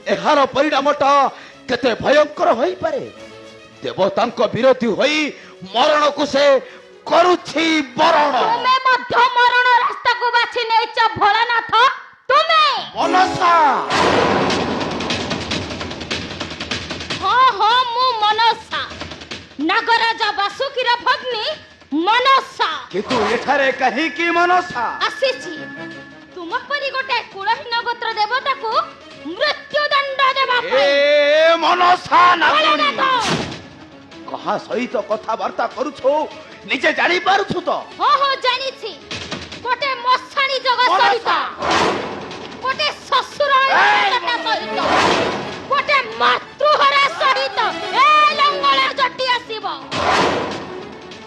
एहार परिणामटा केते भयंकर होई पारे। देवतांको विरोधी होई मरण को से करूछि बरण। तुमे मध्य मरण रास्ता को बाछि नेछ भोलानाथ। तुमे मनसा हाँ मु मनसा नागराजा बासुकीर भग्नी मनसा। कितु एठारे कहीं की मनसा आसीछि तुम परी गोटे कुलहीन गोत्र देवता को मृत्यु दंड देबा पे। ए मनसा नागुणी कहा सहित कथा वार्ता करूछो निजे जानी पारुछु तो। हो जानिछि गोटे मसाणी जगत सहित गोटे ससुर सहित गोटे मातृहरा सहित ए लंगला जटी आसीबो।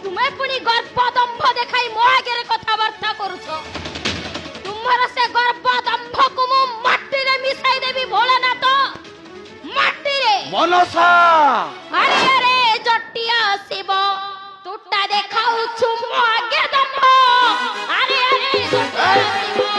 तुमे पुनी गर्भ दंभ देखाई मो आगे कथा वार्ता करूछो। तुमर से गर्भ दंभ को मु माटी रे मिसाई देबी भोलानाथ माटी रे। मनसा अरे अरे जटिया आसीबो तुटा देखाउ छु मो आगे दंभ। अरे अरे जटिया आसीबो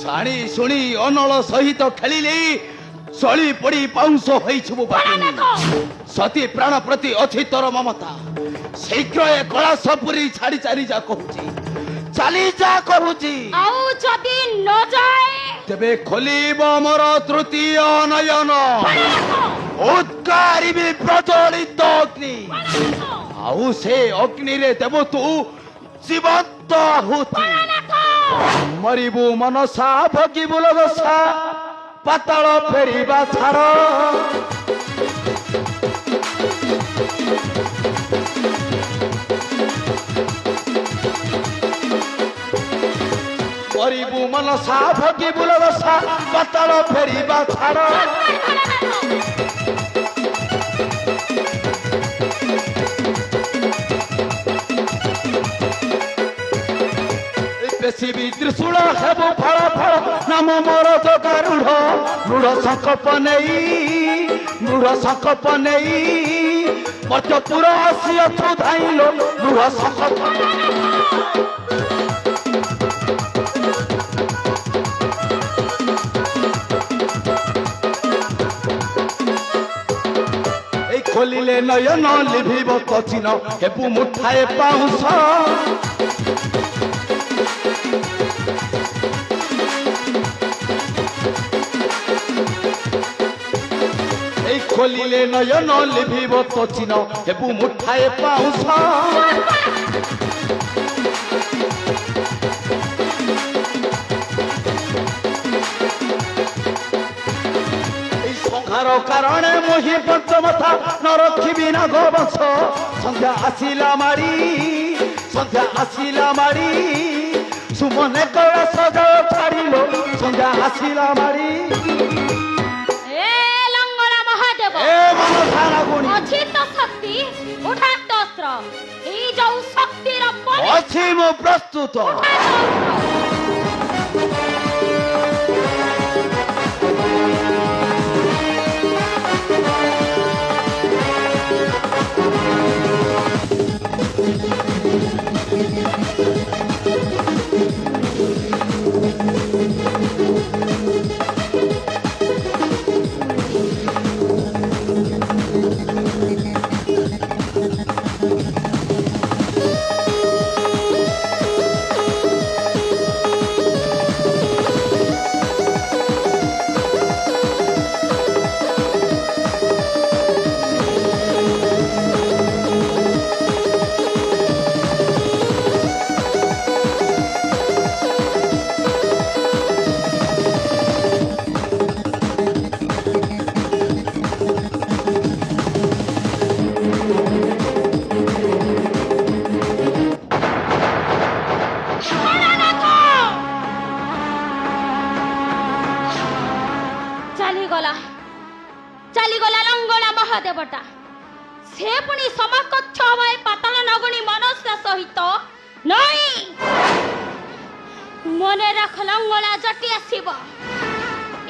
शाणी शुणी अनल सहित खेलिले चली पड़ी पाउंस होइछबु बाकी सती प्राण प्रति अछि तोर ममता। शीघ्र ए कला सपुरी छाड़ी चाली जा कहूची चाली जा कहूची। आउ जदी न जाए तेबे खोलिब मोर तृतीय नयन उद्गारिबि प्रज्वलित अग्नि। आउ से अग्नि रे देव तू जीवंत आहुति। मरिबु मनसा भगिबु लगसा पाताल फेरिबा छाड़। मरिबु मनसा भगिबु लगसा पाताल फेरिबा छाड़। बेसी त्रिशूल हेबु फल फल नाम मोर जगारूढ़ रूढ़ संकल्प नहीं मध्यपुर आसियथु धाइलो रूढ़ संकल्प। खोलिले नयन लिभिब कचिन हेबु मुठाए पाउस। खोलिले नयन लिभिब कचिन हेबु मुठाए पाउस। संहार कारणे मोहि पंचमथा न रखिबि ना गोवंश। संध्या आसिला मारी ସୁମନେ କଳସ ଜଳ ଛାଡ଼ିଲ ସନ୍ଧ୍ୟା ଆସିଲା ମାଡ଼ି ଏ ଲଙ୍ଗଳା ମହାଦେବ ଏ ମନସା ନାଗୁଣୀ ଅଛି ତ ଶକ୍ତି ଉଠା ତ ଅସ୍ତ୍ର ଏଇ ଯୋଉ ଶକ୍ତିର ପରି ଅଛି ମୁଁ ପ୍ରସ୍ତୁତ ଉଠା ତ ଅସ୍ତ୍ର ଚାଲିଗଲା ଲଙ୍ଗଳା ମହାଦେବଟା ସେ ପୁଣି ସମକକ୍ଷ ହବ ଏ ପାତାଳ ନଗଣୀ ମନସ୍ୟା ସହିତ ନାଇଁ ମନେ ରଖ ଲଙ୍ଗଳା ଜଟି ଆସିବ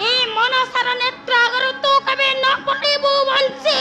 এই মনসার নেত্র আগর তু কবে ন পড়িবু বঞ্চি